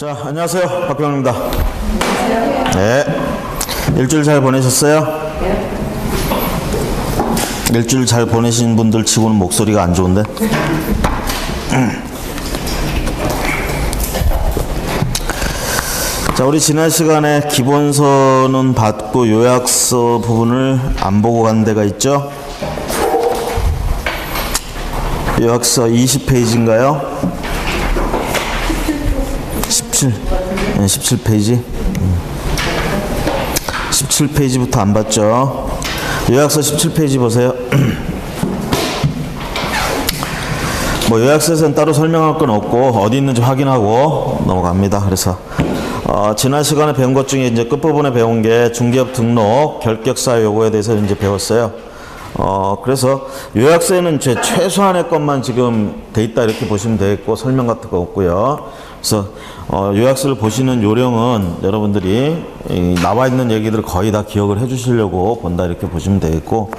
자, 안녕하세요. 박병입니다. 네. 일주일 잘 보내셨어요? 일주일 잘 보내신 분들 치고는 목소리가 안 좋은데? 자, 우리 지난 시간에 기본서는 받고 요약서 부분을 안 보고 간 데가 있죠? 요약서 20페이지인가요? 17페이지. 17페이지부터 안 봤죠? 요약서 17페이지 보세요. 뭐 요약서에서는 따로 설명할 건 없고 어디 있는지 확인하고 넘어갑니다. 그래서 지난 시간에 배운 것 중에 이제 끝부분에 배운 게 중개업 등록 결격사유 요구에 대해서 이제 배웠어요. 그래서 요약서에는 최소한의 것만 지금 돼 있다 이렇게 보시면 되겠고 설명 같은 거 없고요. 그래서 요약서를 보시는 요령은 여러분들이 나와 있는 얘기들을 거의 다 기억을 해 주시려고 본다 이렇게 보시면 되겠고,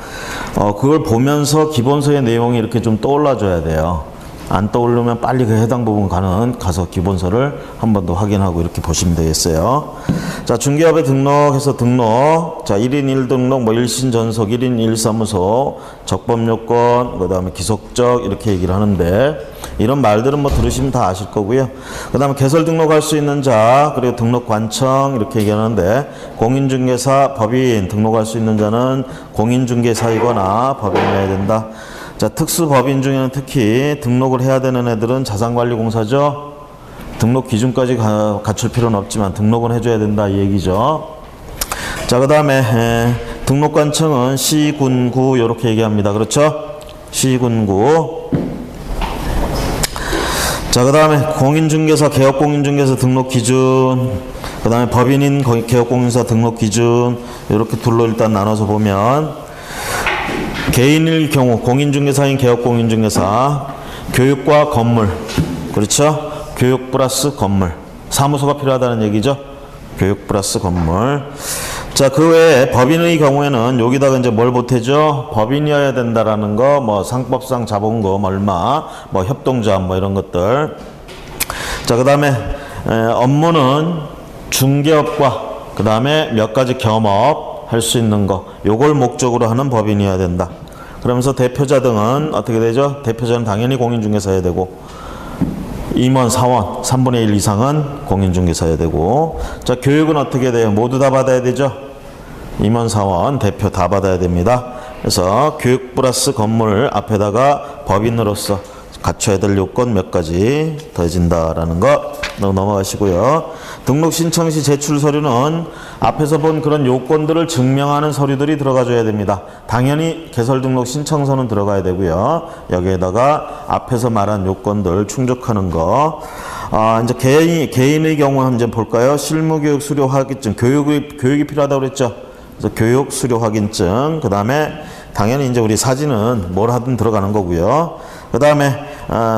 그걸 보면서 기본서의 내용이 이렇게 좀 떠올라 줘야 돼요. 안 떠오르면 빨리 그 해당 부분 가서 기본서를 한 번 더 확인하고 이렇게 보시면 되겠어요. 자, 중개업에 등록해서 등록. 자, 1인 1등록, 뭐 일신 전속, 1인 1사무소, 적법요건, 그 다음에 기속적 이렇게 얘기를 하는데, 이런 말들은 뭐 들으시면 다 아실 거고요. 그 다음에 개설 등록할 수 있는 자, 그리고 등록관청 이렇게 얘기하는데, 공인중개사, 법인 등록할 수 있는 자는 공인중개사이거나 법인이어야 된다. 자, 특수법인 중에는 특히 등록을 해야 되는 애들은 자산관리공사죠. 등록 기준까지 갖출 필요는 없지만 등록은 해줘야 된다 이 얘기죠. 자, 그 다음에 등록관청은 시, 군, 구 이렇게 얘기합니다. 그렇죠? 시, 군, 구. 자, 그 다음에 공인중개사, 개업공인중개사 등록 기준, 그 다음에 법인인 개업공인사 등록 기준 이렇게 둘로 일단 나눠서 보면, 개인일 경우 공인중개사인 개업공인중개사, 교육과 건물, 그렇죠? 교육 플러스 건물, 사무소가 필요하다는 얘기죠. 교육 플러스 건물. 자, 그 외에 법인의 경우에는 여기다가 이제 뭘 보태죠? 법인이어야 된다라는 거, 뭐 상법상 자본금 얼마, 뭐 협동조합 뭐 이런 것들. 자, 그 다음에 업무는 중개업과 그 다음에 몇 가지 겸업 할 수 있는 거, 요걸 목적으로 하는 법인이어야 된다. 그러면서 대표자 등은 어떻게 되죠? 대표자는 당연히 공인중개사여야 되고, 임원, 사원, 3분의 1 이상은 공인중개사여야 되고, 자, 교육은 어떻게 돼요? 모두 다 받아야 되죠? 임원, 사원, 대표 다 받아야 됩니다. 그래서 교육 플러스 건물 앞에다가 법인으로서 갖춰야 될 요건 몇 가지 더해진다라는 거 넘어가시고요. 등록 신청 시 제출 서류는 앞에서 본 그런 요건들을 증명하는 서류들이 들어가줘야 됩니다. 당연히 개설 등록 신청서는 들어가야 되고요. 여기에다가 앞에서 말한 요건들 충족하는 거. 이제 개인의 경우 한번 볼까요? 실무교육 수료 확인증, 교육이 필요하다고 그랬죠. 그래서 교육 수료 확인증. 그 다음에 당연히 이제 우리 사진은 뭘 하든 들어가는 거고요. 그 다음에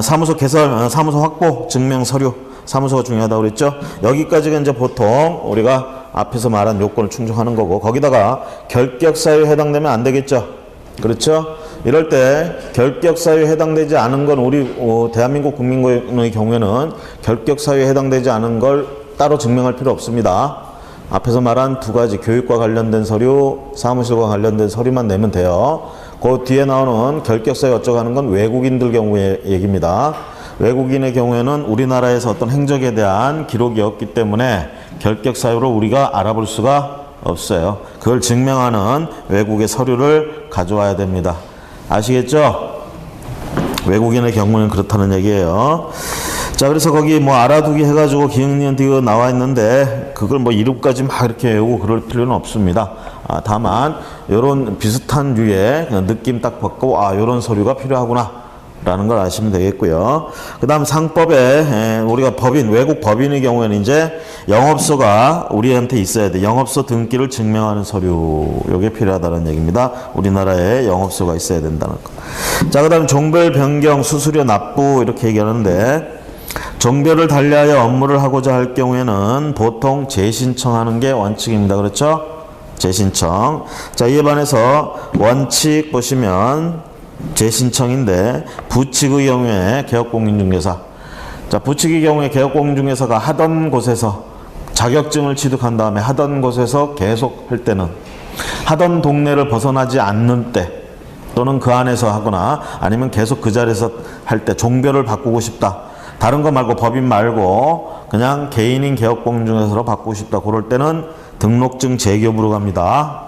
사무소 개설, 사무소 확보 증명 서류, 사무소가 중요하다고 그랬죠. 여기까지가 이제 보통 우리가 앞에서 말한 요건을 충족하는 거고, 거기다가 결격사유에 해당되면 안 되겠죠. 그렇죠? 이럴 때 결격사유에 해당되지 않은 건 우리 대한민국 국민의 경우에는 결격사유에 해당되지 않은 걸 따로 증명할 필요 없습니다. 앞에서 말한 두 가지 교육과 관련된 서류, 사무실과 관련된 서류만 내면 돼요. 그 뒤에 나오는 결격사유 어쩌고 하는 건 외국인들 경우의 얘기입니다. 외국인의 경우에는 우리나라에서 어떤 행적에 대한 기록이 없기 때문에 결격사유를 우리가 알아볼 수가 없어요. 그걸 증명하는 외국의 서류를 가져와야 됩니다. 아시겠죠? 외국인의 경우는 그렇다는 얘기예요. 자, 그래서 거기 뭐 알아두기 해가지고 기억니은 뒤가 나와 있는데 그걸 뭐 이름까지 막 이렇게 외우고 그럴 필요는 없습니다. 다만 요런 비슷한 류의 느낌 딱 받고 요런 서류가 필요하구나 라는 걸 아시면 되겠고요. 그 다음 상법에 우리가 외국 법인의 경우에는 이제 영업소가 우리한테 있어야 돼. 영업소 등기를 증명하는 서류, 요게 필요하다는 얘기입니다. 우리나라에 영업소가 있어야 된다는 거. 자, 그 다음 종별 변경, 수수료 납부 이렇게 얘기하는데, 종별을 달리하여 업무를 하고자 할 경우에는 보통 재신청하는 게 원칙입니다. 그렇죠? 재신청. 자, 이에 반해서 원칙 보시면 재신청인데, 부칙의 경우에 개업공인중개사, 자, 부칙의 경우에 개업공인중개사가 하던 곳에서 자격증을 취득한 다음에 하던 곳에서 계속 할 때는, 하던 동네를 벗어나지 않는 때, 또는 그 안에서 하거나 아니면 계속 그 자리에서 할 때 종별을 바꾸고 싶다. 다른 거 말고 법인 말고 그냥 개인인 개업공인중개사로 바꾸고 싶다. 그럴 때는 등록증 재교부로 갑니다.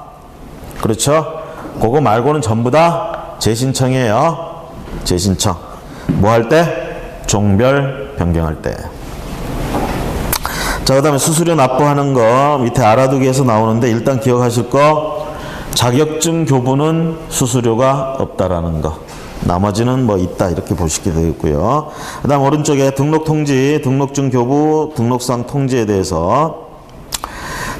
그렇죠? 그거 말고는 전부 다 재신청이에요. 재신청. 뭐 할 때? 종별 변경할 때. 자, 그 다음에 수수료 납부하는 거 밑에 알아두기에서 나오는데 일단 기억하실 거, 자격증 교부는 수수료가 없다라는 거. 나머지는 뭐 있다 이렇게 보시게 되겠고요. 그 다음 오른쪽에 등록통지, 등록증 교부, 등록상 통지에 대해서,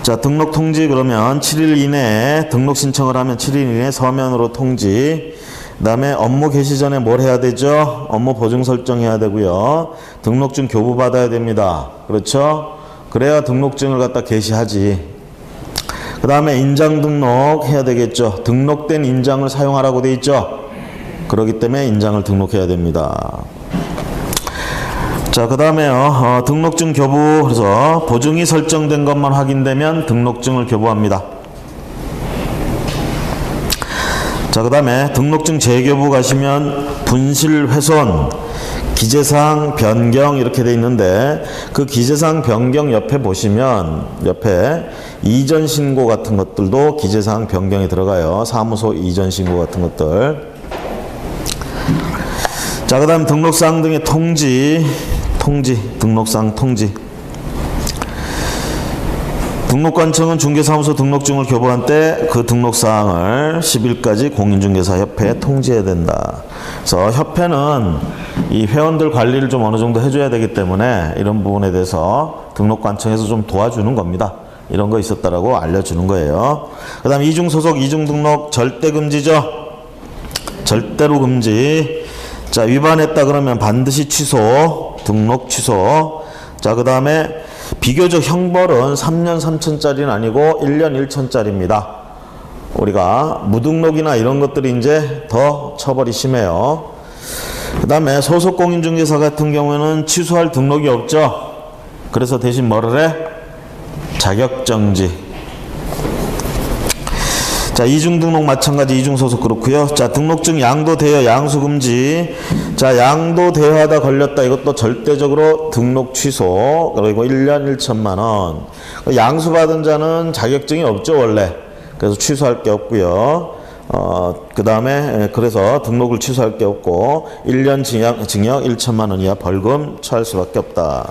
자, 등록통지 그러면 7일 이내에 등록 신청을 하면 7일 이내에 서면으로 통지. 그 다음에 업무 개시 전에 뭘 해야 되죠? 업무 보증 설정해야 되고요. 등록증 교부 받아야 됩니다. 그렇죠? 그래야 등록증을 갖다 개시하지. 그 다음에 인장 등록 해야 되겠죠. 등록된 인장을 사용하라고 돼 있죠. 그렇기 때문에 인장을 등록해야 됩니다. 자, 그 다음에요. 등록증 교부. 그래서 보증이 설정된 것만 확인되면 등록증을 교부합니다. 자, 그 다음에 등록증 재교부 가시면 분실 훼손, 기재사항 변경 이렇게 돼 있는데, 그 기재사항 변경 옆에 보시면 옆에 이전 신고 같은 것들도 기재사항 변경에 들어가요. 사무소 이전 신고 같은 것들. 자, 그 다음 등록사항 등의 통지, 등록사항 통지. 등록관청은 중개사무소 등록증을 교부한 때 그 등록사항을 10일까지 공인중개사협회에 통지해야 된다. 그래서 협회는 이 회원들 관리를 좀 어느 정도 해줘야 되기 때문에 이런 부분에 대해서 등록관청에서 좀 도와주는 겁니다. 이런 거 있었다라고 알려주는 거예요. 그 다음 이중소속, 이중등록 절대 금지죠. 절대로 금지. 자, 위반했다 그러면 반드시 취소, 등록 취소. 자, 그 다음에 비교적 형벌은 3년 3천짜리는 아니고 1년 1천짜리입니다. 우리가 무등록이나 이런 것들이 이제 더 처벌이 심해요. 그 다음에 소속공인중개사 같은 경우에는 취소할 등록이 없죠. 그래서 대신 뭐를 해? 자격정지. 자, 이중등록 마찬가지, 이중소속 그렇고요. 자, 등록증 양도대여, 양수금지. 자, 양도대여하다 걸렸다. 이것도 절대적으로 등록 취소. 그리고 1년 1천만 원. 양수받은 자는 자격증이 없죠, 원래. 그래서 취소할 게 없고요. 그 다음에 그래서 등록을 취소할 게 없고 1년 징역 1천만 원 이하 벌금 처할 수밖에 없다.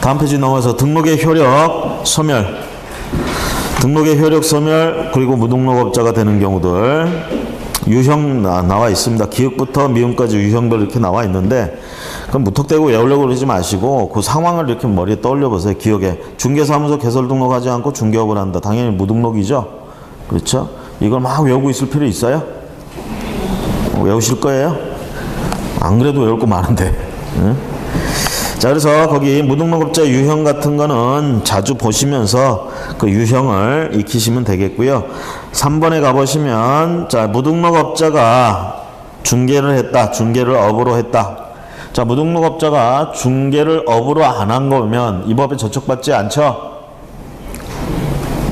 다음 페이지 넘어서 등록의 효력, 소멸. 등록의 효력 소멸, 그리고 무등록업자가 되는 경우들 유형 나와 있습니다. 기역부터 미음까지 유형별 이렇게 나와 있는데, 그럼 무턱대고 외우려고 그러지 마시고 그 상황을 이렇게 머리에 떠올려 보세요. 기억에 중개사무소 개설 등록하지 않고 중개업을 한다. 당연히 무등록이죠. 그렇죠? 이걸 막 외우고 있을 필요 있어요? 외우실 거예요? 안 그래도 외울 거 많은데. 응? 자, 그래서 거기 무등록업자 유형 같은 거는 자주 보시면서 그 유형을 익히시면 되겠고요. 3번에 가보시면, 자, 무등록업자가 중개를 했다. 중개를 업으로 했다. 자, 무등록업자가 중개를 업으로 안 한 거면 이 법에 저촉받지 않죠?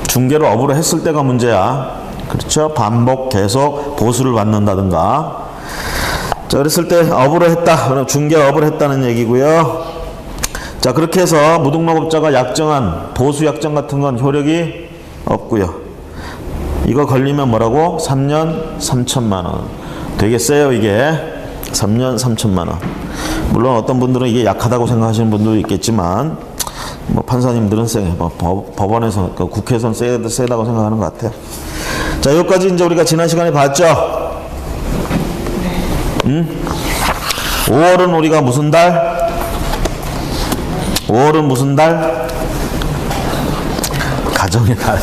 중개를 업으로 했을 때가 문제야. 그렇죠? 반복, 계속, 보수를 받는다든가. 자, 그랬을 때 업으로 했다. 그럼 중개업을 했다는 얘기고요. 자, 그렇게 해서 무등록업자가 약정한 보수 약정 같은 건 효력이 없고요. 이거 걸리면 뭐라고? 3년 3천만 원. 되게 세요, 이게. 3년 3천만 원. 물론 어떤 분들은 이게 약하다고 생각하시는 분도 있겠지만, 뭐 판사님들은 법원에서, 국회에서는 세다고 생각하는 것 같아요. 자, 여기까지 이제 우리가 지난 시간에 봤죠? 5월은 우리가 무슨 달? 5월은 무슨 달? 가정의 달.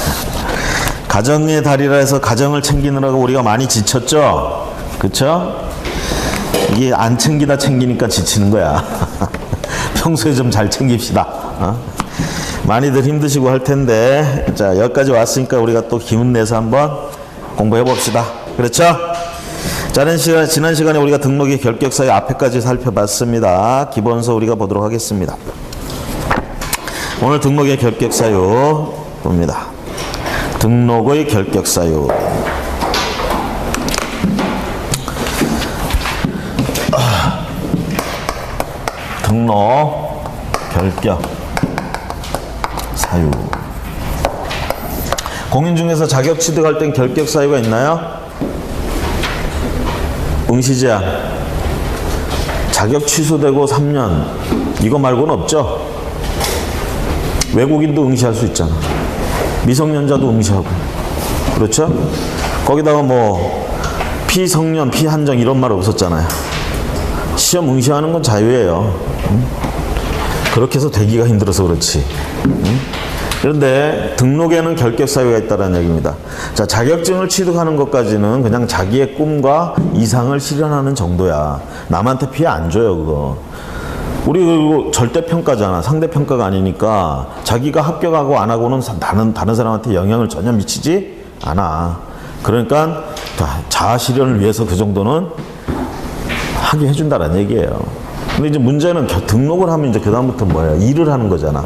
가정의 달이라 해서 가정을 챙기느라고 우리가 많이 지쳤죠? 그쵸? 이게 안 챙기다 챙기니까 지치는 거야. 평소에 좀 잘 챙깁시다. 많이들 힘드시고 할 텐데, 자, 여기까지 왔으니까 우리가 또 기운 내서 한번 공부해 봅시다. 그렇죠? 지난 시간에 우리가 등록의 결격 사유 앞에까지 살펴봤습니다. 기본서 우리가 보도록 하겠습니다. 오늘 등록의 결격 사유 봅니다. 등록의 결격 사유. 등록 결격 사유. 공인중개사 자격 취득할 땐 결격 사유가 있나요? 응시제한. 자격 취소되고 3년. 이거 말고는 없죠? 외국인도 응시할 수 있잖아. 미성년자도 응시하고. 그렇죠? 거기다가 뭐 피성년, 피한정 이런 말 없었잖아요. 시험 응시하는 건 자유예요. 그렇게 해서 되기가 힘들어서 그렇지. 그런데 등록에는 결격 사유가 있다는 얘기입니다. 자, 자격증을 취득하는 것까지는 그냥 자기의 꿈과 이상을 실현하는 정도야. 남한테 피해 안 줘요, 그거. 우리 그리고 절대평가잖아. 상대평가가 아니니까 자기가 합격하고 안 하고는 다른 사람한테 영향을 전혀 미치지 않아. 그러니까 자아 실현을 위해서 그 정도는 하게 해준다는 얘기예요. 근데 이제 문제는 등록을 하면 이제 그다음부터 뭐예요? 일을 하는 거잖아.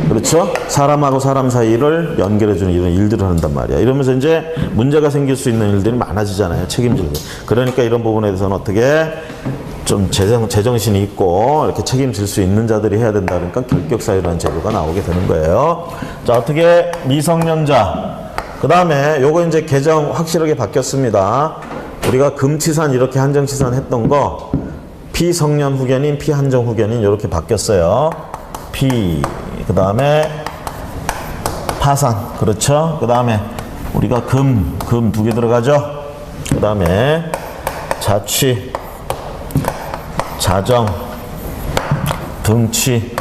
그렇죠? 사람하고 사람 사이를 연결해주는 이런 일들을 한단 말이야. 이러면서 이제 문제가 생길 수 있는 일들이 많아지잖아요. 책임질 때. 그러니까 이런 부분에 대해서는 어떻게 좀 제정신이 있고 이렇게 책임질 수 있는 자들이 해야 된다. 그러니까 결격사유라는 제도가 나오게 되는 거예요. 자, 어떻게 미성년자. 그 다음에 요거 이제 개정 확실하게 바뀌었습니다. 우리가 금치산 이렇게 한정치산 했던 거 피성년 후견인, 피한정 후견인 이렇게 바뀌었어요. 그 다음에 파산. 그렇죠? 그 다음에 우리가 금 두 개 들어가죠? 그 다음에 자취, 자정, 등취,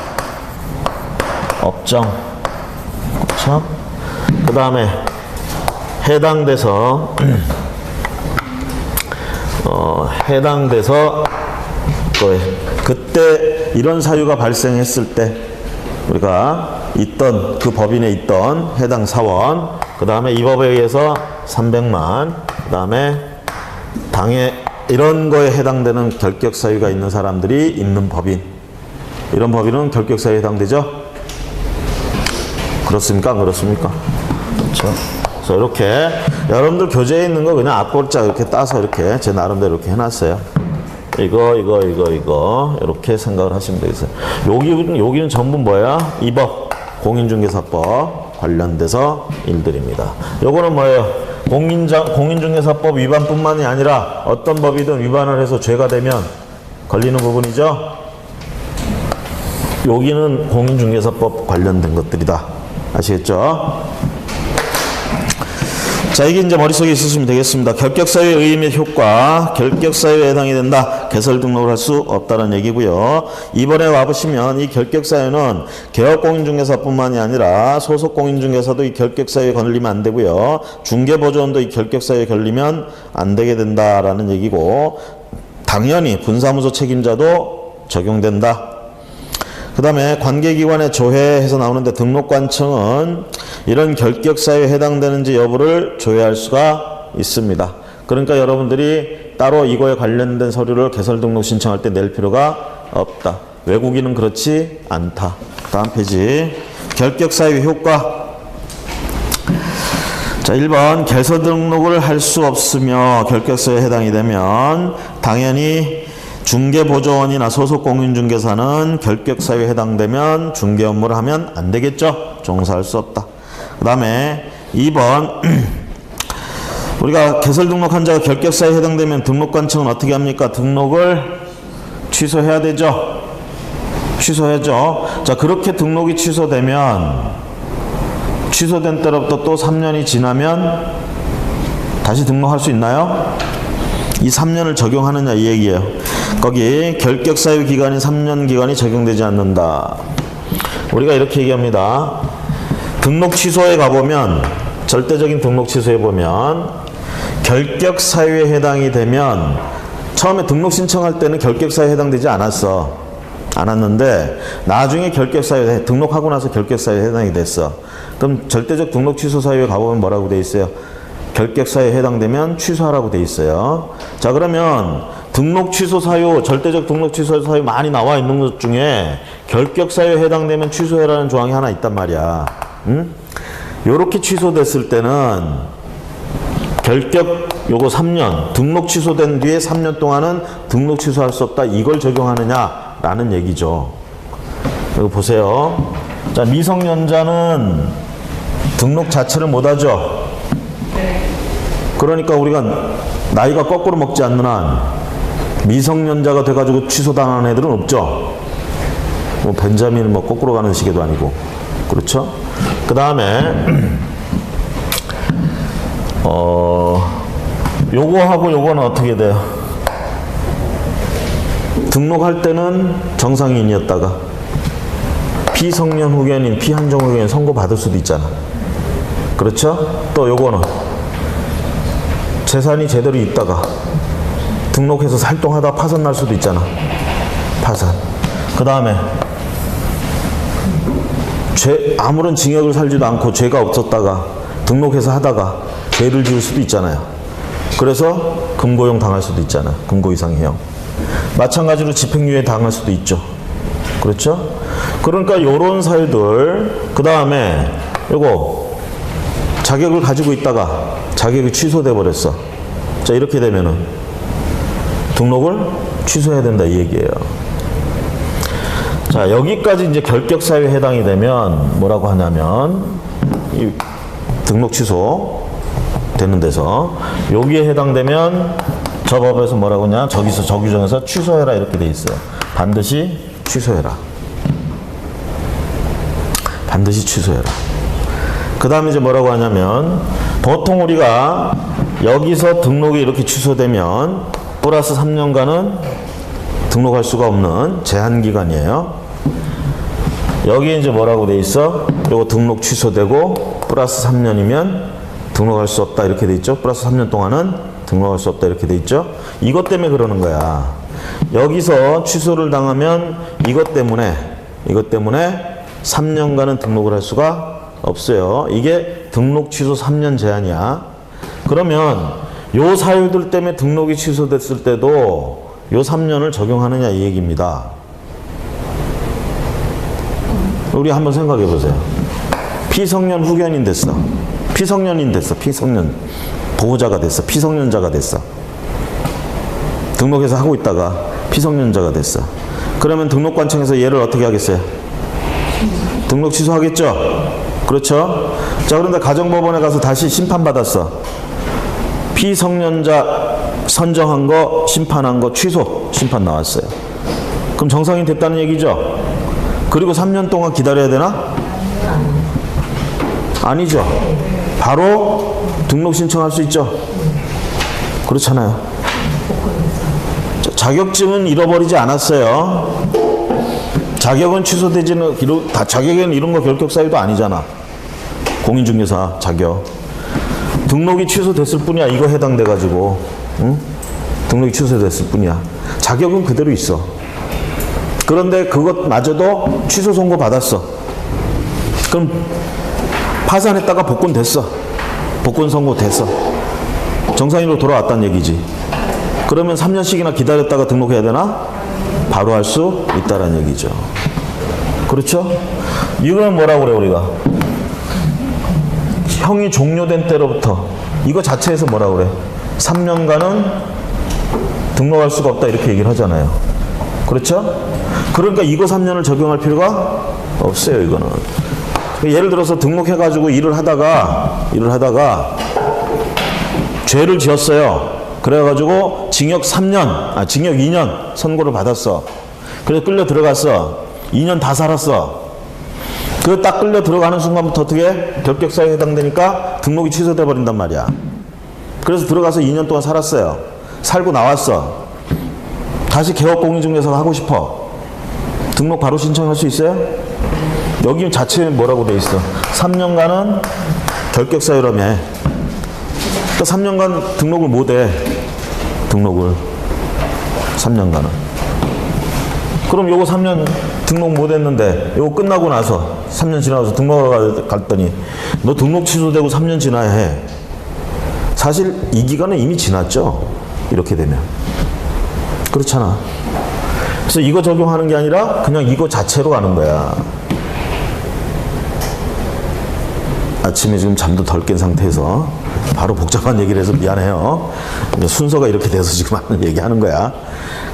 업정. 그렇죠? 그 다음에 해당돼서 그때 이런 사유가 발생했을 때 우리가 있던 그 법인에 있던 해당 사원, 그 다음에 이 법에 의해서 300만, 그 다음에 당해 이런 거에 해당되는 결격 사유가 있는 사람들이 있는 법인, 이런 법인은 결격 사유에 해당되죠? 그렇습니까? 안 그렇습니까? 그렇죠. 그래서 이렇게 여러분들 교재에 있는 거 그냥 앞글자 이렇게 따서 이렇게 제 나름대로 이렇게 해놨어요. 이거 이렇게 생각을 하시면 되겠어요. 여기는 전부 뭐야? 이 법, 공인중개사법 관련돼서 일들입니다. 요거는 뭐예요? 공인중개사법 위반뿐만이 아니라 어떤 법이든 위반을 해서 죄가 되면 걸리는 부분이죠. 여기는 공인중개사법 관련된 것들이다. 아시겠죠? 자, 이게 이제 머릿속에 있으시면 되겠습니다. 결격사유의 의의 및 효과, 결격사유에 해당이 된다. 개설 등록을 할 수 없다는 얘기고요. 이번에 와보시면 이 결격사유는 개업공인중개사뿐만이 아니라 소속공인중개사도 이 결격사유에 걸리면 안 되고요. 중개보조원도 이 결격사유에 걸리면 안 되게 된다라는 얘기고, 당연히 분사무소 책임자도 적용된다. 그 다음에 관계기관의 조회해서 나오는데 등록관청은 이런 결격사유에 해당되는지 여부를 조회할 수가 있습니다. 그러니까 여러분들이 따로 이거에 관련된 서류를 개설 등록 신청할 때 낼 필요가 없다. 외국인은 그렇지 않다. 다음 페이지. 결격사유 효과. 자, 1번 개설 등록을 할 수 없으며 결격사유에 해당이 되면 당연히 중개보조원이나 소속공인중개사는 결격사유에 해당되면 중개 업무를 하면 안 되겠죠? 종사할 수 없다. 그 다음에 2번 우리가 개설 등록한 자가 결격사유에 해당되면 등록관청은 어떻게 합니까? 등록을 취소해야 되죠? 취소해야죠. 자, 그렇게 등록이 취소되면 취소된 때로부터 또 3년이 지나면 다시 등록할 수 있나요? 이 3년을 적용하느냐 이 얘기예요. 거기 결격사유 기간인 3년 기간이 적용되지 않는다. 우리가 이렇게 얘기합니다. 등록 취소에 가보면 절대적인 등록 취소에 보면 결격사유에 해당이 되면 처음에 등록 신청할 때는 결격사유에 해당되지 않았는데 나중에 결격사유에 등록하고 나서 결격사유에 해당이 됐어. 그럼 절대적 등록 취소 사유에 가보면 뭐라고 돼 있어요? 결격 사유에 해당되면 취소하라고 돼 있어요. 자, 그러면 등록 취소 사유, 절대적 등록 취소 사유 많이 나와 있는 것 중에 결격 사유에 해당되면 취소해라는 조항이 하나 있단 말이야. 응? 요렇게 취소됐을 때는 결격 요거 3년, 등록 취소된 뒤에 3년 동안은 등록 취소할 수 없다. 이걸 적용하느냐라는 얘기죠. 이거 보세요. 자, 미성년자는 등록 자체를 못하죠. 그러니까 우리가 나이가 거꾸로 먹지 않는 한 미성년자가 돼가지고 취소당하는 애들은 없죠. 뭐 벤자민은 뭐 거꾸로 가는 시계도 아니고. 그렇죠? 그 다음에 요거하고 요거는 어떻게 돼요? 등록할 때는 정상인이었다가 피성년 후견인, 피한정 후견인 선고받을 수도 있잖아. 그렇죠? 또 요거는 재산이 제대로 있다가 등록해서 활동하다 파산 날 수도 있잖아. 파산. 그 다음에 아무런 징역을 살지도 않고 죄가 없었다가 등록해서 하다가 죄를 지을 수도 있잖아요. 그래서 금고형 당할 수도 있잖아. 금고 이상형. 마찬가지로 집행유예 당할 수도 있죠. 그렇죠? 그러니까 요런 사유들, 그 다음에 요거 자격을 가지고 있다가 자격이 취소돼 버렸어. 자, 이렇게 되면은 등록을 취소해야 된다 이 얘기예요. 자, 여기까지 이제 결격 사유에 해당이 되면 뭐라고 하냐면 이 등록 취소 되는 데서 여기에 해당되면 저 법에서 뭐라고 하냐, 저기서 저 규정에서 취소해라 이렇게 돼 있어요. 반드시 취소해라. 반드시 취소해라. 그 다음에 이제 뭐라고 하냐면 보통 우리가 여기서 등록이 이렇게 취소되면 플러스 3년간은 등록할 수가 없는 제한기간이에요. 여기에 이제 뭐라고 돼 있어? 요거 등록 취소되고 플러스 3년이면 등록할 수 없다 이렇게 돼 있죠. 플러스 3년 동안은 등록할 수 없다 이렇게 돼 있죠. 이것 때문에 그러는 거야. 여기서 취소를 당하면 이것 때문에 3년간은 등록을 할 수가 없어요. 이게 등록 취소 3년 제한이야. 그러면 요 사유들 때문에 등록이 취소됐을 때도 요 3년을 적용하느냐 이 얘기입니다. 우리 한번 생각해 보세요. 피성년 후견인 됐어. 피성년인 됐어. 피성년 보호자가 됐어. 피성년자가 됐어. 등록해서 하고 있다가 피성년자가 됐어. 그러면 등록관청에서 얘를 어떻게 하겠어요? 등록 취소하겠죠? 그렇죠? 자, 그런데 가정법원에 가서 다시 심판받았어. 피성년자 선정한 거, 심판한 거 취소, 심판 나왔어요. 그럼 정상인 됐다는 얘기죠? 그리고 3년 동안 기다려야 되나? 아니죠. 바로 등록 신청할 수 있죠. 그렇잖아요. 자격증은 잃어버리지 않았어요. 자격은 취소되지는, 자격에는 이런 거 결격 사유도 아니잖아. 공인중개사 자격. 등록이 취소됐을 뿐이야. 이거 해당돼가지고. 응? 등록이 취소됐을 뿐이야. 자격은 그대로 있어. 그런데 그것마저도 취소 선고 받았어. 그럼 파산했다가 복권 됐어. 복권 선고 됐어. 정상인으로 돌아왔다는 얘기지. 그러면 3년씩이나 기다렸다가 등록해야 되나? 바로 할 수 있다는 얘기죠. 그렇죠? 이건 뭐라고 그래 우리가? 형이 종료된 때로부터 이거 자체에서 뭐라고 그래? 3년간은 등록할 수가 없다 이렇게 얘기를 하잖아요. 그렇죠? 그러니까 이거 3년을 적용할 필요가 없어요. 이거는. 예를 들어서 등록해가지고 일을 하다가 죄를 지었어요. 그래가지고 징역 3년, 징역 2년 선고를 받았어. 그래서 끌려 들어갔어. 2년 다 살았어. 그 딱 끌려 들어가는 순간부터 어떻게? 결격사유에 해당되니까 등록이 취소돼 버린단 말이야. 그래서 들어가서 2년 동안 살았어요. 살고 나왔어. 다시 개업공인중개사가 하고 싶어. 등록 바로 신청할 수 있어요? 여기 자체에 뭐라고 돼 있어? 3년간은 결격사유라며. 그러니까 3년간 등록을 못해. 등록을 3년간은. 그럼 요거 3년 등록 못했는데 요거 끝나고 나서 3년 지나서 등록하러 갔더니 너 등록 취소되고 3년 지나야 해. 사실 이 기간은 이미 지났죠. 이렇게 되면. 그렇잖아. 그래서 이거 적용하는 게 아니라 그냥 이거 자체로 가는 거야. 아침에 지금 잠도 덜 깬 상태에서 바로 복잡한 얘기를 해서 미안해요. 순서가 이렇게 돼서 지금 하는 얘기하는 거야.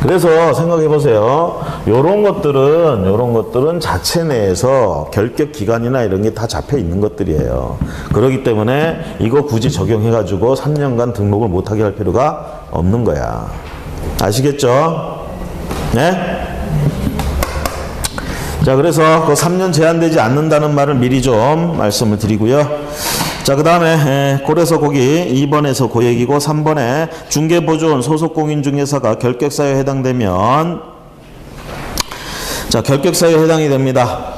그래서 생각해 보세요. 요런 것들은 자체 내에서 결격 기간이나 이런 게 다 잡혀 있는 것들이에요. 그렇기 때문에 이거 굳이 적용해 가지고 3년간 등록을 못하게 할 필요가 없는 거야. 아시겠죠? 네? 자, 그래서 그 3년 제한되지 않는다는 말을 미리 좀 말씀을 드리고요. 자, 그 다음에 그래서 거기 2번에서 그 얘기고 3번에 중개보조원 소속공인중개사가 결격사유에 해당되면, 자, 결격사유에 해당이 됩니다.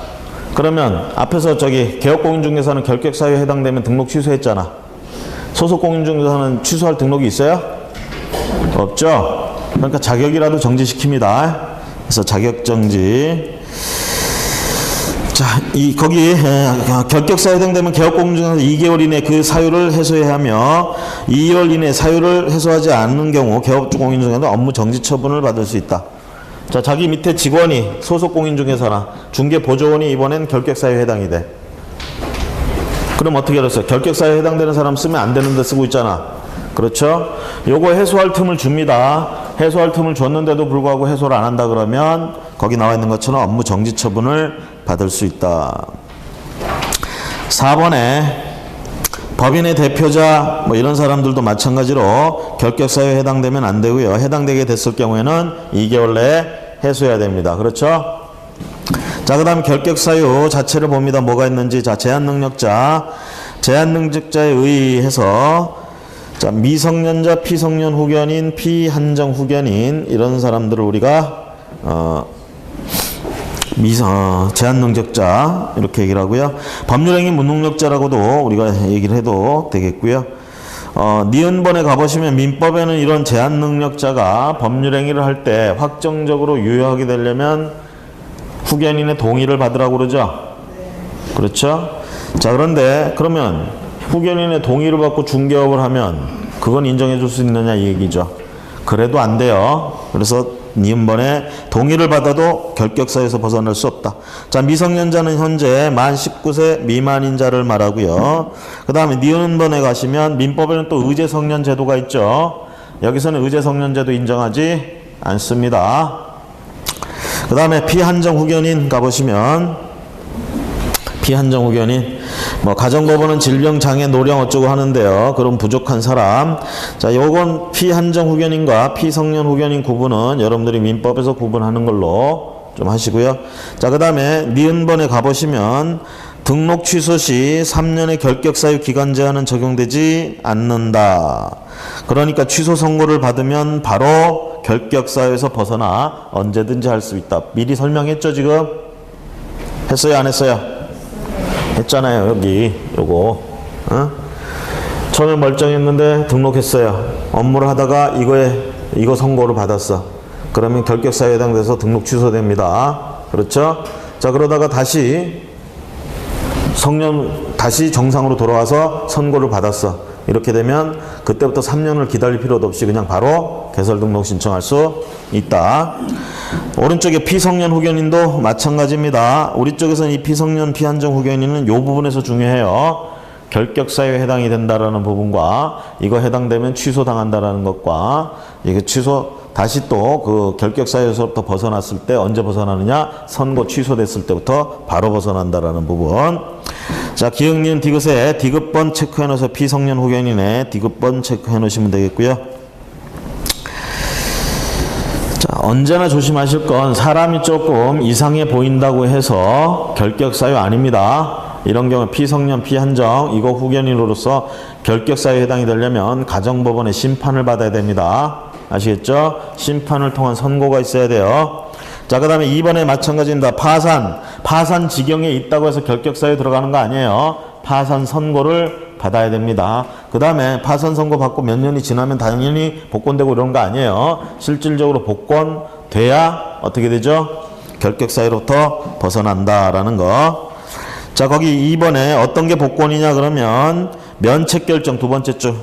그러면 앞에서 저기 개업공인중개사는 결격사유에 해당되면 등록 취소했잖아. 소속공인중개사는 취소할 등록이 있어요? 없죠? 그러니까 자격이라도 정지시킵니다. 그래서 자격정지. 자, 거기 결격사유에 해당되면 개업공인중개사는 2개월 이내 그 사유를 해소해야 하며 2개월 이내 사유를 해소하지 않는 경우 개업공인중개사는 업무 정지 처분을 받을 수 있다. 자, 자기 밑에 직원이 소속공인중개사나 중개보조원이 이번엔 결격사유에 해당이 돼. 그럼 어떻게 알았어요? 결격사유에 해당되는 사람 쓰면 안 되는데 쓰고 있잖아. 그렇죠? 요거 해소할 틈을 줍니다. 해소할 틈을 줬는데도 불구하고 해소를 안 한다 그러면 거기 나와 있는 것처럼 업무 정지 처분을 받을 수 있다. 4번에 법인의 대표자 뭐 이런 사람들도 마찬가지로 결격사유에 해당되면 안 되고요. 해당되게 됐을 경우에는 2개월 내에 해소해야 됩니다. 그렇죠? 자, 그 다음 결격사유 자체를 봅니다. 뭐가 있는지. 자, 제한능력자에 의해서 자, 미성년자, 피성년 후견인, 피한정 후견인 이런 사람들을 우리가 제한능력자 이렇게 얘기를 하고요. 법률행위 무능력자라고도 우리가 얘기를 해도 되겠고요. 니은번에 가보시면 민법에는 이런 제한능력자가 법률행위를 할 때 확정적으로 유효하게 되려면 후견인의 동의를 받으라고 그러죠. 그렇죠? 자, 그런데 그러면 후견인의 동의를 받고 중개업을 하면 그건 인정해 줄 수 있느냐 이 얘기죠. 그래도 안 돼요. 그래서 니은번에 동의를 받아도 결격사유에서 벗어날 수 없다. 자, 미성년자는 현재 만 19세 미만인 자를 말하고요. 그 다음에 니은번에 가시면 민법에는 또 의제성년 제도가 있죠. 여기서는 의제성년제도 인정하지 않습니다. 그 다음에 피한정 후견인 가보시면 피한정 후견인 뭐 가정법원은 질병, 장애, 노령 어쩌고 하는데요. 그런 부족한 사람. 자, 요건 피한정 후견인과 피성년 후견인 구분은 여러분들이 민법에서 구분하는 걸로 좀 하시고요. 자, 그 다음에 니은번에 가보시면 등록 취소 시 3년의 결격사유 기간 제한은 적용되지 않는다. 그러니까 취소 선고를 받으면 바로 결격사유에서 벗어나 언제든지 할 수 있다. 미리 설명했죠, 지금? 했어요, 안 했어요? 했잖아요. 여기 요거 처음에 멀쩡했는데 등록했어요. 업무를 하다가 이거 선고를 받았어. 그러면 결격사유에 해당돼서 등록 취소됩니다. 그렇죠? 자, 그러다가 다시 정상으로 돌아와서 선고를 받았어. 이렇게 되면 그때부터 3년을 기다릴 필요도 없이 그냥 바로 개설 등록 신청할 수 있다. 오른쪽에 피성년 후견인도 마찬가지입니다. 우리 쪽에서는 이 피성년 피한정 후견인은 이 부분에서 중요해요. 결격사유에 해당이 된다라는 부분과 이거 해당되면 취소당한다라는 것과 이게 다시 또 그 결격사유에서부터 벗어났을 때 언제 벗어나느냐? 선고 취소됐을 때부터 바로 벗어난다라는 부분. 자, 기억니은 디귿에 디귿번 체크해 놓으세요. 피성년 후견인의 디귿번 체크해 놓으시면 되겠고요. 자, 언제나 조심하실 건 사람이 조금 이상해 보인다고 해서 결격사유 아닙니다. 이런 경우 피성년 피한정 이거 후견인으로서 결격사유에 해당이 되려면 가정법원의 심판을 받아야 됩니다. 아시겠죠? 심판을 통한 선고가 있어야 돼요. 자, 그 다음에 2번에 마찬가지입니다. 파산 지경에 있다고 해서 결격사유에 들어가는 거 아니에요. 파산 선고를 받아야 됩니다. 그 다음에 파산 선고 받고 몇 년이 지나면 당연히 복권되고 이런 거 아니에요. 실질적으로 복권돼야 어떻게 되죠? 결격사유로부터 벗어난다라는 거. 자, 거기 2번에 어떤 게 복권이냐 그러면 면책 결정 두 번째 줄.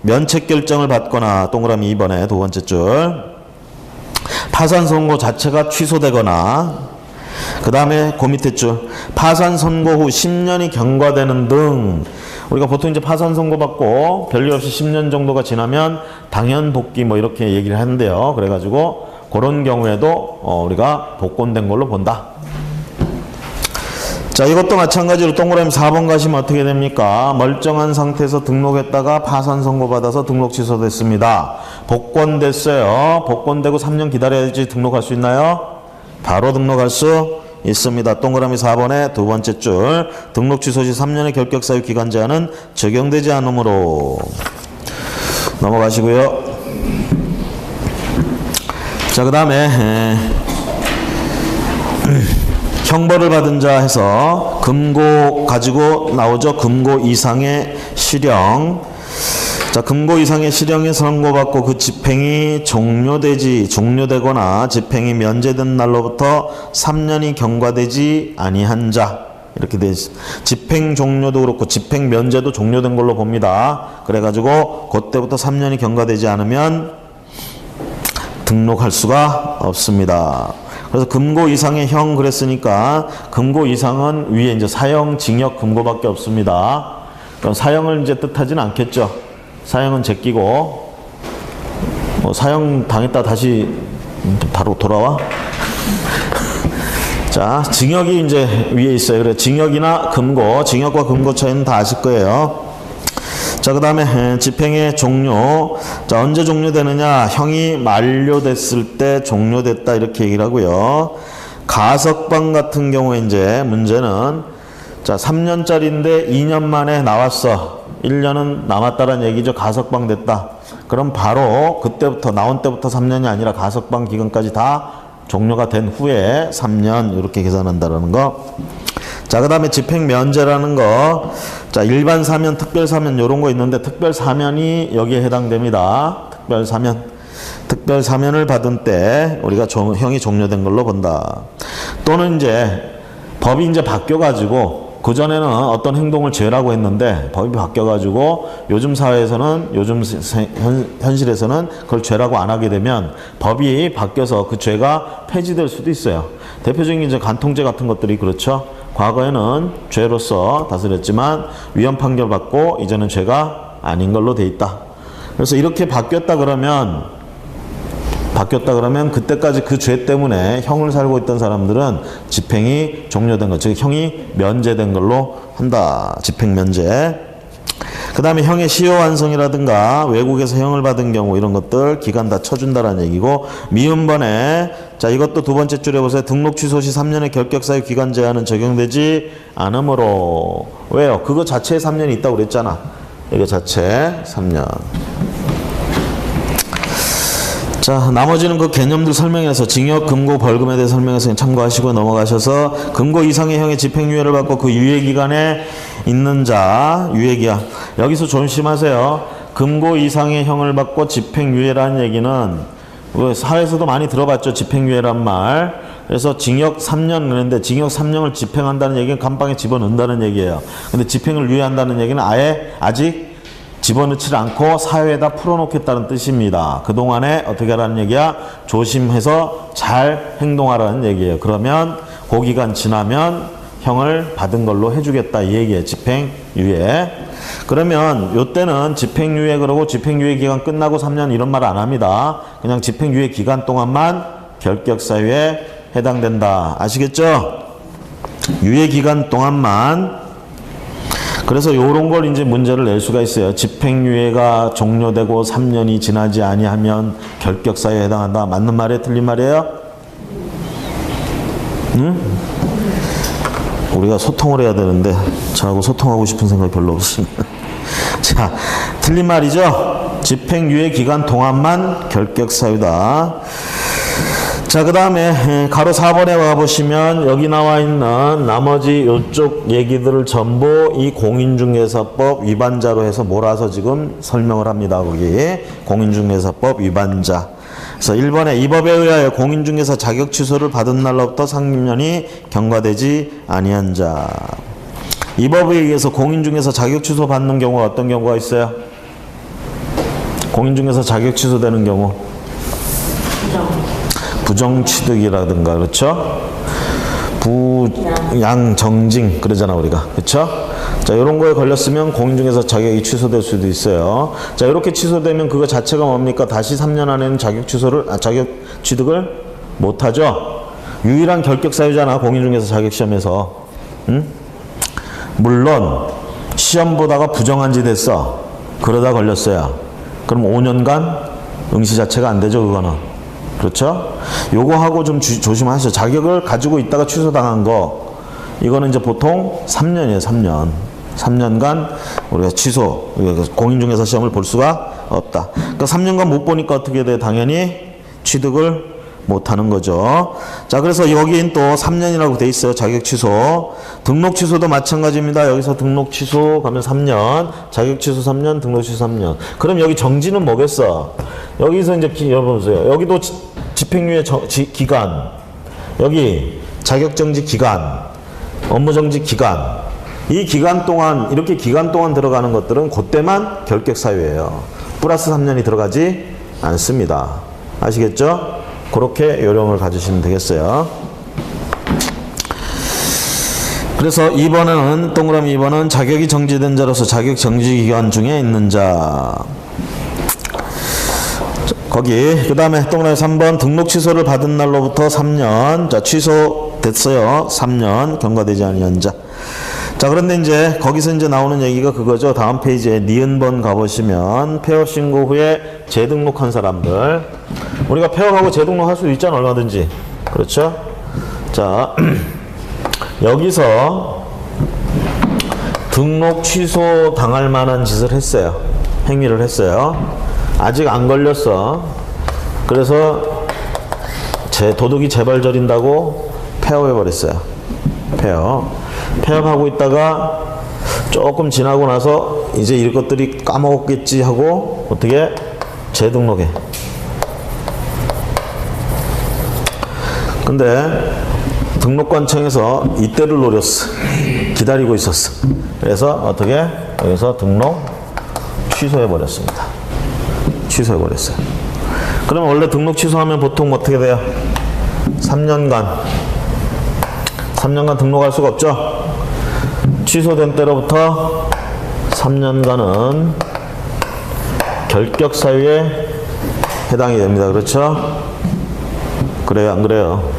면책 결정을 받거나 동그라미 2번에 두 번째 줄 파산 선고 자체가 취소되거나 그 다음에 그 밑에 줄 파산 선고 후 10년이 경과되는 등 우리가 보통 이제 파산 선고 받고 별일 없이 10년 정도가 지나면 당연 복귀 뭐 이렇게 얘기를 하는데요. 그래가지고 그런 경우에도 우리가 복권된 걸로 본다. 자, 이것도 마찬가지로 동그라미 4번 가시면 어떻게 됩니까? 멀쩡한 상태에서 등록했다가 파산 선고받아서 등록 취소됐습니다. 복권됐어요. 복권되고 3년 기다려야지 등록할 수 있나요? 바로 등록할 수 있습니다. 동그라미 4번의 두 번째 줄 등록 취소 시 3년의 결격 사유 기간 제한은 적용되지 않으므로 넘어가시고요. 자, 그 다음에 형벌을 받은 자 해서 금고 가지고 나오죠. 금고 이상의 실형. 자, 금고 이상의 실형에 선고받고 그 집행이 종료되거나 집행이 면제된 날로부터 3년이 경과되지 아니한 자. 이렇게 돼 있습니다. 집행 종료도 그렇고 집행 면제도 종료된 걸로 봅니다. 그래가지고 그때부터 3년이 경과되지 않으면 등록할 수가 없습니다. 그래서 금고 이상의 형 그랬으니까 금고 이상은 위에 이제 사형, 징역, 금고밖에 없습니다. 그럼 사형을 이제 뜻하지는 않겠죠. 사형은 제끼고 사형 당했다 다시 바로 돌아와. 자, 징역이 이제 위에 있어요. 그래 징역이나 금고, 징역과 금고 차이는 다 아실 거예요. 자, 그 다음에 집행의 종료. 자, 언제 종료되느냐? 형이 만료됐을 때 종료됐다 이렇게 얘기를 하고요. 가석방 같은 경우에 이제 문제는 자 3년짜리인데 2년 만에 나왔어. 1년은 남았다라는 얘기죠. 가석방 됐다. 그럼 바로 그때부터 나온 때부터 3년이 아니라 가석방 기간까지 다 종료가 된 후에 3년 이렇게 계산한다라는 거. 자, 그 다음에 집행면제라는 거. 자, 일반 사면, 특별 사면 요런 거 있는데 특별 사면이 여기에 해당됩니다. 특별 사면. 특별 사면을 받은 때 우리가 형이 종료된 걸로 본다. 또는 이제 법이 이제 바뀌어가지고 그전에는 어떤 행동을 죄라고 했는데 법이 바뀌어가지고 요즘 사회에서는 요즘 현실에서는 그걸 죄라고 안 하게 되면 법이 바뀌어서 그 죄가 폐지될 수도 있어요. 대표적인 이제 간통죄 같은 것들이 그렇죠. 과거에는 죄로서 다스렸지만 위헌 판결 받고 이제는 죄가 아닌 걸로 돼 있다. 그래서 이렇게 바뀌었다 그러면 그때까지 그 죄 때문에 형을 살고 있던 사람들은 집행이 종료된 것, 즉 형이 면제된 걸로 한다. 집행면제. 그 다음에 형의 시효 완성이라든가 외국에서 형을 받은 경우 이런 것들 기간 다 쳐준다라는 얘기고 미음번에 자 이것도 두 번째 줄에 보세요. 등록 취소 시 3년의 결격사유 기간 제한은 적용되지 않으므로. 왜요? 그거 자체에 3년이 있다고 그랬잖아. 이거 자체 3년. 자, 나머지는 그 개념들 설명해서 징역, 금고, 벌금에 대해 설명해서 참고하시고 넘어가셔서 금고 이상의 형의 집행유예를 받고 그 유예기간에 있는 자, 유예기간. 여기서 조심하세요. 금고 이상의 형을 받고 집행유예라는 얘기는 사회에서도 많이 들어봤죠. 집행유예란 말. 그래서 징역 3년 그랬는데 징역 3년을 집행한다는 얘기는 감방에 집어넣는다는 얘기예요. 근데 집행을 유예한다는 얘기는 아예 아직 집어넣지 않고 사회에다 풀어놓겠다는 뜻입니다. 그동안에 어떻게 하라는 얘기야? 조심해서 잘 행동하라는 얘기예요. 그러면 그 기간 지나면 형을 받은 걸로 해주겠다 이 얘기예요. 집행유예. 그러면 요때는 집행유예 그러고 집행유예 기간 끝나고 3년 이런 말 안 합니다. 그냥 집행유예 기간 동안만 결격사유에 해당된다. 아시겠죠? 유예 기간 동안만. 그래서 요런 걸 이제 문제를 낼 수가 있어요. 집행유예가 종료되고 3년이 지나지 아니하면 결격사유에 해당한다. 맞는 말이에요? 틀린 말이에요? 응? 우리가 소통을 해야 되는데 저하고 소통하고 싶은 생각이 별로 없습니다. 자, 틀린 말이죠? 집행유예 기간 동안만 결격사유다. 자, 그 다음에 가로 4번에 와보시면 여기 나와 있는 나머지 요쪽 얘기들을 전부 이 공인중개사법 위반자로 해서 몰아서 지금 설명을 합니다. 거기 공인중개사법 위반자. 그래서 1번에 이 법에 의하여 공인중개사 자격 취소를 받은 날로부터 상임년이 경과되지 아니한 자. 이 법에 의해서 공인중개사 자격 취소 받는 경우가 어떤 경우가 있어요? 공인중개사 자격 취소되는 경우 부정취득이라든가, 그렇죠? 부양정징 그러잖아 우리가, 그렇죠? 자, 이런 거에 걸렸으면 공인중개사 자격이 취소될 수도 있어요. 자, 이렇게 취소되면 그거 자체가 뭡니까? 다시 3년 안에는 자격 취득을 못하죠. 유일한 결격 사유잖아, 공인중개사 자격시험에서. 응? 물론 시험 보다가 부정한지 됐어. 그러다 걸렸어요. 그럼 5년간 응시 자체가 안 되죠, 그거는. 그렇죠? 요거 하고 좀 조심하시죠. 자격을 가지고 있다가 취소당한 거, 이거는 이제 보통 3년이에요, 3년. 3년간 우리가 공인중개사 시험을 볼 수가 없다. 그러니까 3년간 못 보니까 어떻게 돼? 당연히 취득을 못하는 거죠. 자, 그래서 여긴 또 3년이라고 돼 있어요. 자격 취소. 등록 취소도 마찬가지입니다. 여기서 등록 취소 가면 3년, 자격 취소 3년, 등록 취소 3년. 그럼 여기 정지는 뭐겠어? 여기서 이제 여러분 보세요. 여기도 집행유예 기간, 여기 자격 정지 기간, 업무 정지 기간. 이 기간 동안, 이렇게 기간 동안 들어가는 것들은 그때만 결격 사유예요. 플러스 3년이 들어가지 않습니다. 아시겠죠? 그렇게 요령을 가지시면 되겠어요. 그래서 2번은, 동그라미 2번은 자격이 정지된 자로서 자격 정지 기간 중에 있는 자. 거기, 그 다음에 동그라미 3번 등록 취소를 받은 날로부터 3년. 자, 취소됐어요. 3년 경과되지 아니한 자. 자, 그런데 이제 거기서 이제 나오는 얘기가 그거죠. 다음 페이지에 니은번 가보시면 폐업 신고 후에 재등록한 사람들, 우리가 폐업하고 재등록할 수 있잖아, 얼마든지. 그렇죠? 자, 여기서 등록 취소 당할 만한 짓을 했어요. 행위를 했어요. 아직 안 걸렸어. 그래서 도둑이 재발 저린다고 폐업해버렸어요. 폐업하고 있다가 조금 지나고 나서 이제 이런 것들이 까먹었겠지 하고 어떻게 재등록해. 근데 등록관청에서 이때를 노렸어. 기다리고 있었어. 그래서 어떻게 여기서 등록 취소해버렸습니다. 취소해버렸어요. 그럼 원래 등록 취소하면 보통 어떻게 돼요? 3년간 등록할 수가 없죠. 취소된 때로부터 3년간은 결격 사유에 해당이 됩니다. 그렇죠? 그래요, 안 그래요?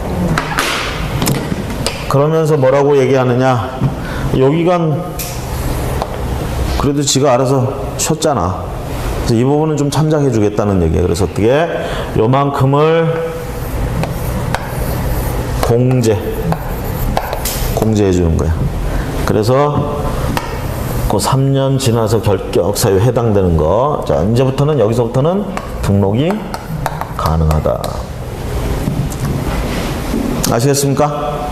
그러면서 뭐라고 얘기하느냐? 요 기간 그래도 지가 알아서 쉬었잖아. 그래서 이 부분은 좀 참작해 주겠다는 얘기예요. 그래서 어떻게 요만큼을 공제해 주는 거야. 그래서 그 3년 지나서 결격 사유에 해당되는 거. 자, 이제부터는 여기서부터는 등록이 가능하다. 아시겠습니까?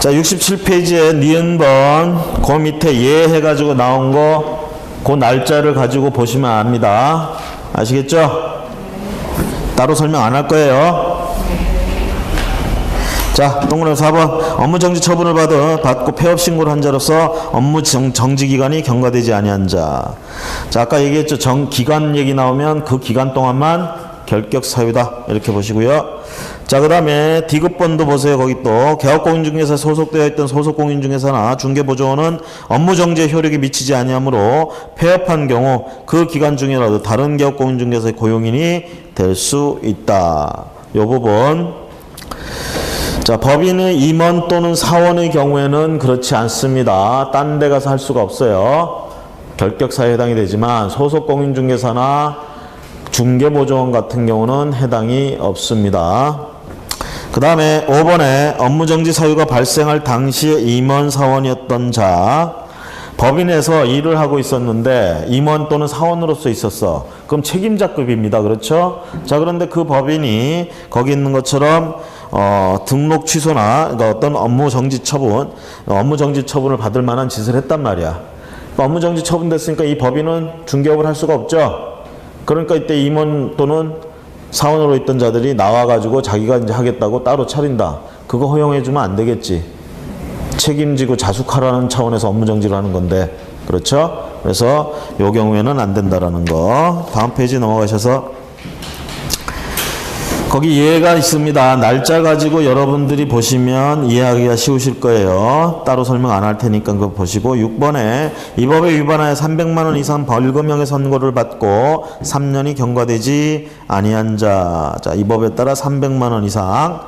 자, 67페이지에 니은번 그 밑에 예 해가지고 나온 거 그 날짜를 가지고 보시면 압니다. 아시겠죠? 따로 설명 안 할 거예요. 자, 동그라미 4번 업무 정지 처분을 받고 폐업 신고를 한 자로서 업무 정지 기간이 경과되지 아니한 자. 자, 아까 얘기했죠. 기간 얘기 나오면 그 기간 동안만 결격 사유다. 이렇게 보시고요. 자, 그 다음에 D급번도 보세요. 거기 또 개업공인중개사에 소속되어 있던 소속공인중개사나 중개보조원은 업무정지에 효력이 미치지 아니하므로 폐업한 경우 그 기간 중이라도 다른 개업공인중개사의 고용인이 될 수 있다. 요 부분. 자, 법인의 임원 또는 사원의 경우에는 그렇지 않습니다. 딴 데 가서 할 수가 없어요. 결격사유에 해당이 되지만 소속공인중개사나 중개보조원 같은 경우는 해당이 없습니다. 그 다음에 5번에 업무정지 사유가 발생할 당시에 임원 사원이었던 자, 법인에서 일을 하고 있었는데 임원 또는 사원으로서 있었어. 그럼 책임자급입니다. 그렇죠? 자, 그런데 그 법인이 거기 있는 것처럼 등록 취소나 그러니까 어떤 업무정지 처분을 받을 만한 짓을 했단 말이야. 업무정지 처분됐으니까 이 법인은 중개업을 할 수가 없죠. 그러니까 이때 임원 또는 사원으로 있던 자들이 나와가지고 자기가 이제 하겠다고 따로 차린다. 그거 허용해주면 안 되겠지. 책임지고 자숙하라는 차원에서 업무정지를 하는 건데. 그렇죠? 그래서 요 경우에는 안 된다라는 거. 다음 페이지 넘어가셔서 거기 예가 있습니다. 날짜 가지고 여러분들이 보시면 이해하기가 쉬우실 거예요. 따로 설명 안 할 테니까 그거 보시고 6번에 이 법에 위반하여 300만 원 이상 벌금형의 선고를 받고 3년이 경과되지 아니한 자. 자, 이 법에 따라 300만 원 이상.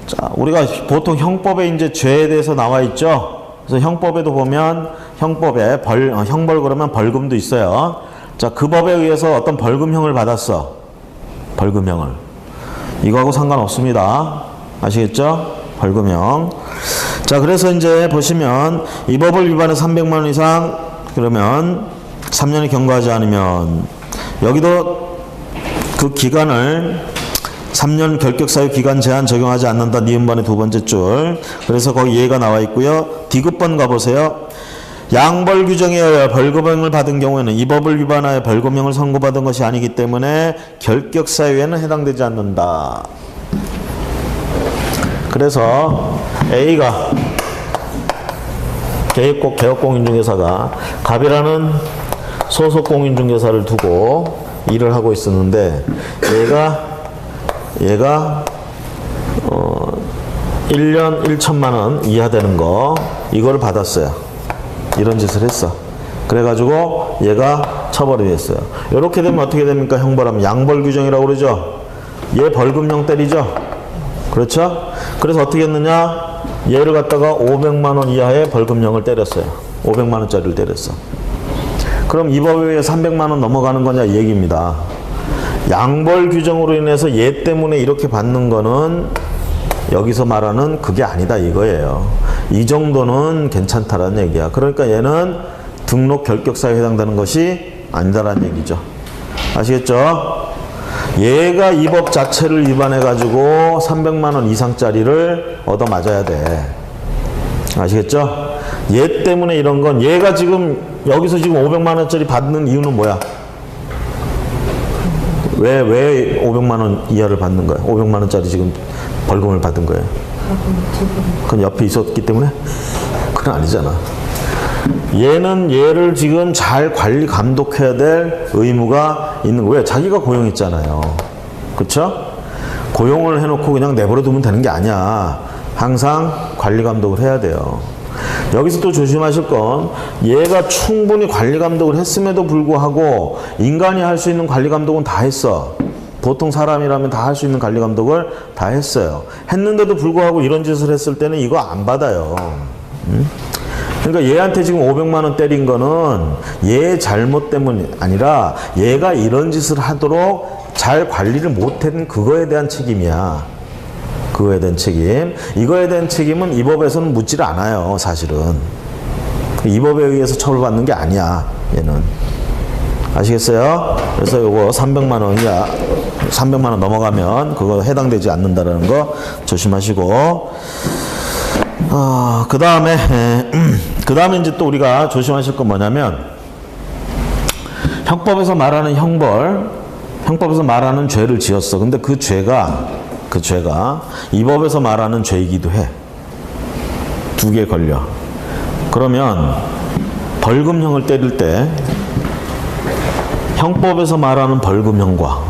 자, 우리가 보통 형법에 이제 죄에 대해서 나와 있죠. 그래서 형법에도 보면 형법에 형벌 그러면 벌금도 있어요. 자, 그 법에 의해서 어떤 벌금형을 받았어. 벌금형을. 이거하고 상관없습니다. 아시겠죠? 벌금형. 자, 그래서 이제 보시면 이 법을 위반해 300만 원 이상 그러면 3년이 경과하지 않으면 여기도 그 기간을 3년 결격사유 기간 제한 적용하지 않는다. 니은번의 두 번째 줄. 그래서 거기 예가 나와 있고요. 디귿번 가보세요. 양벌 규정에 의하여 벌금형을 받은 경우에는 이 법을 위반하여 벌금형을 선고받은 것이 아니기 때문에 결격사유에는 해당되지 않는다. 그래서 A가 개업공인중개사가 갑이라는 소속공인중개사를 두고 일을 하고 있었는데 얘가 1년 1천만 원 이하 되는 거 이거를 받았어요. 이런 짓을 했어. 그래가지고 얘가 처벌이 됐어요. 이렇게 되면 어떻게 됩니까? 형벌하면 양벌 규정이라고 그러죠. 얘 벌금형 때리죠. 그렇죠? 그래서 어떻게 했느냐? 얘를 갖다가 500만 원 이하의 벌금형을 때렸어요. 500만 원짜리를 때렸어. 그럼 이 법에 의해 300만 원 넘어가는 거냐 이 얘기입니다. 양벌 규정으로 인해서 얘 때문에 이렇게 받는 거는 여기서 말하는 그게 아니다 이거예요. 이 정도는 괜찮다라는 얘기야. 그러니까 얘는 등록 결격사유에 해당되는 것이 아니다라는 얘기죠. 아시겠죠? 얘가 이 법 자체를 위반해 가지고 300만 원 이상짜리를 얻어 맞아야 돼. 아시겠죠? 얘 때문에 이런 건 얘가 지금 여기서 지금 500만 원짜리 받는 이유는 뭐야? 왜 500만 원 이하를 받는 거야? 500만 원짜리 지금 벌금을 받은 거예요. 그건 옆에 있었기 때문에? 그건 아니잖아. 얘는 얘를 지금 잘 관리 감독해야 될 의무가 있는 거예요. 왜? 자기가 고용했잖아요. 그쵸? 고용을 해놓고 그냥 내버려 두면 되는 게 아니야. 항상 관리 감독을 해야 돼요. 여기서 또 조심하실 건 얘가 충분히 관리 감독을 했음에도 불구하고 인간이 할 수 있는 관리 감독은 다 했어. 보통 사람이라면 다 할 수 있는 관리 감독을 다 했어요. 했는데도 불구하고 이런 짓을 했을 때는 이거 안 받아요. 그러니까 얘한테 지금 500만 원 때린 거는 얘 잘못 때문이 아니라 얘가 이런 짓을 하도록 잘 관리를 못한 그거에 대한 책임이야. 그거에 대한 책임. 이거에 대한 책임은 이 법에서는 묻지를 않아요. 사실은. 이 법에 의해서 처벌받는 게 아니야. 얘는. 아시겠어요? 그래서 요거 300만 원 이하 300만 원 넘어가면 그거 해당되지 않는다라는 거 조심하시고 그 다음에 이제 또 우리가 조심하실 건 뭐냐면 형법에서 말하는 형법에서 말하는 죄를 지었어. 근데 그 죄가 이 법에서 말하는 죄이기도 해. 두 개 걸려. 그러면 벌금형을 때릴 때 형법에서 말하는 벌금형과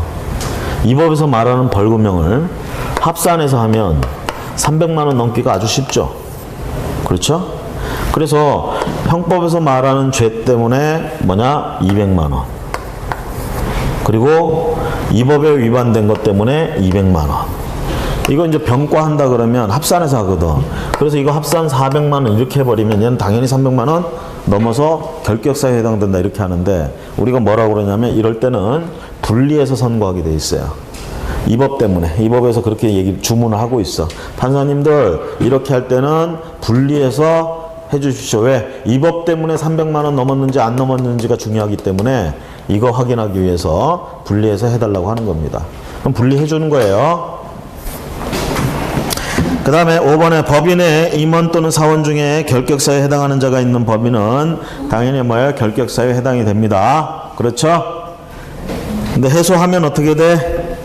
이 법에서 말하는 벌금형을 합산해서 하면 300만 원 넘기가 아주 쉽죠. 그렇죠? 그래서 형법에서 말하는 죄 때문에 뭐냐? 200만 원. 그리고 이 법에 위반된 것 때문에 200만 원. 이거 이제 병과한다 그러면 합산해서 하거든. 그래서 이거 합산 400만 원 이렇게 해버리면 얘는 당연히 300만 원 넘어서 결격사유에 해당된다 이렇게 하는데 우리가 뭐라고 그러냐면 이럴 때는 분리해서 선고하게 돼 있어요. 이 법 때문에. 이 법에서 그렇게 주문을 하고 있어. 판사님들 이렇게 할 때는 분리해서 해주십시오. 왜? 이 법 때문에 300만 원 넘었는지 안 넘었는지가 중요하기 때문에 이거 확인하기 위해서 분리해서 해달라고 하는 겁니다. 그럼 분리해 주는 거예요. 그 다음에 5번에 법인의 임원 또는 사원 중에 결격사유에 해당하는 자가 있는 법인은 당연히 뭐예요? 결격사유에 해당이 됩니다. 그렇죠? 근데 해소하면 어떻게 돼?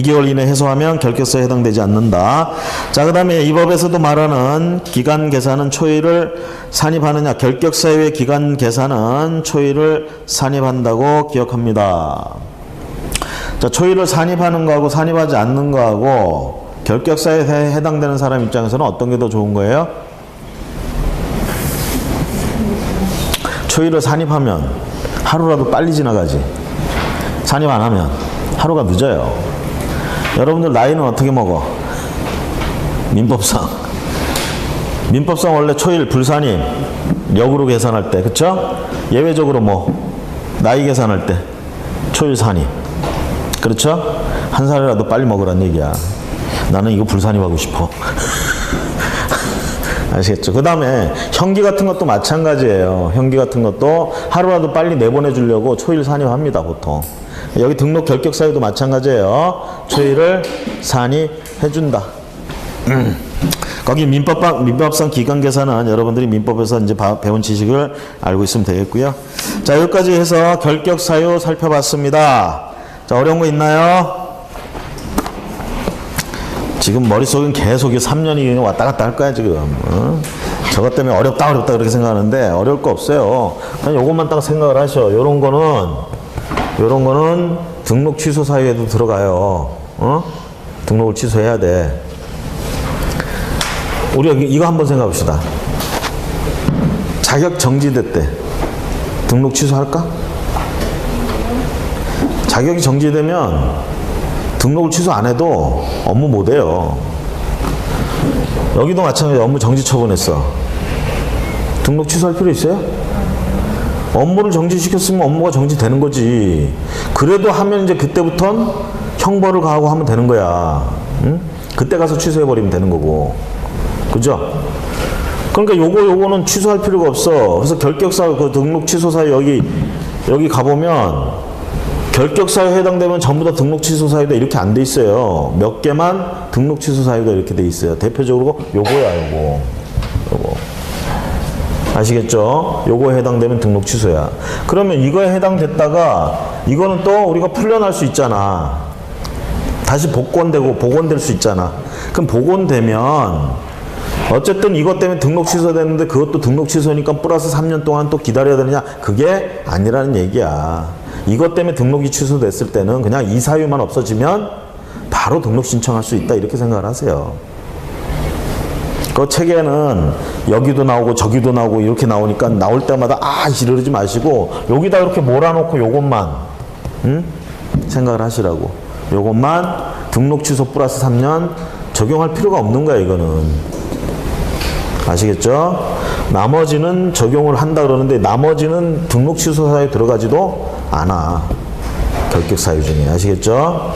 2개월 이내 해소하면 결격사유에 해당되지 않는다. 자, 그 다음에 이 법에서도 말하는 기간 계산은 초일을 산입하느냐, 결격사유의 기간 계산은 초일을 산입한다고 기억합니다. 자, 초일을 산입하는 거하고 산입하지 않는 거하고 결격사유에 해당되는 사람 입장에서는 어떤 게 더 좋은 거예요? 초일을 산입하면 하루라도 빨리 지나가지. 산입 안 하면 하루가 늦어요. 여러분들 나이는 어떻게 먹어? 민법상 원래 초일 불산입 역으로 계산할 때, 그쵸? 예외적으로 뭐 나이 계산할 때 초일 산입, 그렇죠? 한 살이라도 빨리 먹으란 얘기야. 나는 이거 불산입하고 싶어. 아시겠죠? 그 다음에 형기 같은 것도 마찬가지예요. 형기 같은 것도 하루라도 빨리 내보내주려고 초일 산입합니다, 보통. 여기 등록 결격사유도 마찬가지예요. 초일을 산입해준다. 거기 민법상 기간 계산은 여러분들이 민법에서 이제 배운 지식을 알고 있으면 되겠고요. 자, 여기까지 해서 결격사유 살펴봤습니다. 자, 어려운 거 있나요? 지금 머릿속은 계속 3년이 왔다 갔다 할 거야, 지금. 저것 때문에 어렵다 그렇게 생각하는데 어려울 거 없어요. 그냥 요것만 딱 생각을 하셔. 요런 거는 등록 취소 사유에도 들어가요. 등록을 취소해야 돼. 우리가 이거 한번 생각해 봅시다. 자격 정지됐대. 등록 취소할까? 자격이 정지되면 등록을 취소 안 해도 업무 못 해요. 여기도 마찬가지로 업무 정지 처분했어. 등록 취소할 필요 있어요? 업무를 정지시켰으면 업무가 정지되는 거지. 그래도 하면 이제 그때부터는 형벌을 가하고 하면 되는 거야. 응? 그때 가서 취소해버리면 되는 거고. 그죠? 그러니까 요거는 취소할 필요가 없어. 그래서 결격사유, 그 등록 취소 사유 여기 가보면 결격사유에 해당되면 전부 다 등록 취소 사유가 이렇게 안 돼 있어요. 몇 개만 등록 취소 사유가 이렇게 돼 있어요. 대표적으로 요거야, 요거. 아시겠죠? 요거에 해당되면 등록 취소야. 그러면 이거에 해당됐다가 이거는 또 우리가 풀려날 수 있잖아. 다시 복원될 수 있잖아. 그럼 복원되면 어쨌든 이것 때문에 등록 취소됐는데 그것도 등록 취소니까 플러스 3년 동안 또 기다려야 되느냐? 그게 아니라는 얘기야. 이것 때문에 등록이 취소됐을 때는 그냥 이 사유만 없어지면 바로 등록 신청할 수 있다, 이렇게 생각을 하세요. 그 책에는 여기도 나오고 저기도 나오고 이렇게 나오니까 나올 때마다 이러지 마시고 여기다 이렇게 몰아놓고 요것만 생각을 하시라고. 요것만 등록 취소 플러스 3년 적용할 필요가 없는 거야, 이거는. 아시겠죠? 나머지는 적용을 한다 그러는데 나머지는 등록 취소 사유에 들어가지도 않아. 결격 사유 중에. 아시겠죠?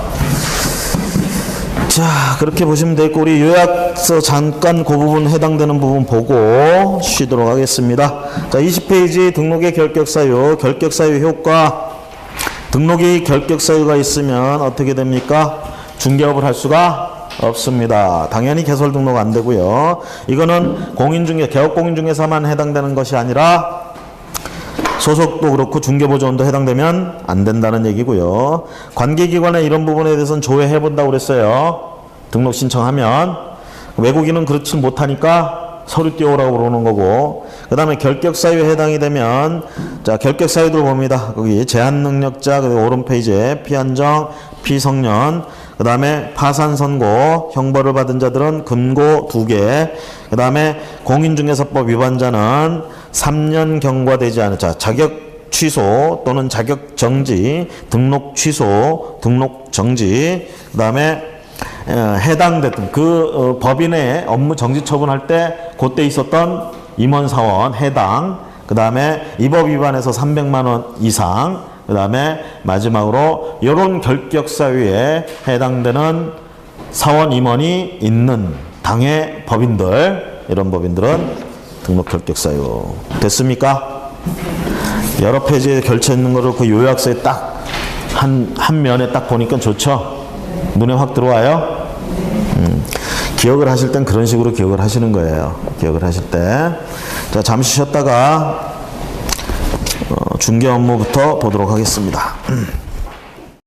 자, 그렇게 보시면 되고 우리 요약서 잠깐 그 부분 해당되는 부분 보고 쉬도록 하겠습니다. 자, 20페이지 등록의 결격 사유 효과. 등록이 결격 사유가 있으면 어떻게 됩니까? 중개업을 할 수가 없습니다. 당연히 개설 등록 안 되고요. 이거는 공인중개, 개업공인중개사만 해당되는 것이 아니라 소속도 그렇고 중개보조원도 해당되면 안 된다는 얘기고요. 관계기관에 이런 부분에 대해서는 조회해본다고 그랬어요. 등록 신청하면. 외국인은 그렇지 못하니까 서류 띄워오라고 그러는 거고. 그 다음에 결격사유에 해당이 되면, 자, 결격사유들 봅니다. 거기 제한능력자, 그리고 오른 페이지에 피한정, 피성년, 그 다음에 파산선고, 형벌을 받은 자들은 금고 2개, 그 다음에 공인중개사법 위반자는 3년 경과되지 않은, 자, 자격 취소 또는 자격 정지, 등록 취소, 등록 정지, 그 다음에 해당됐던 법인의 업무 정지 처분할 때 그때 있었던 임원사원 해당, 그 다음에 이 법 위반에서 300만 원 이상, 그 다음에 마지막으로 이런 결격사유에 해당되는 사원 임원이 있는 당의 법인들, 이런 법인들은 등록 결격사유. 됐습니까? 여러 페이지에 걸쳐 있는 거를 그 요약서에 딱 한 면에 딱 보니까 좋죠? 눈에 확 들어와요? 기억을 하실 땐 그런 식으로 기억을 하시는 거예요. 기억을 하실 때. 자, 잠시 쉬었다가 중개 업무부터 보도록 하겠습니다.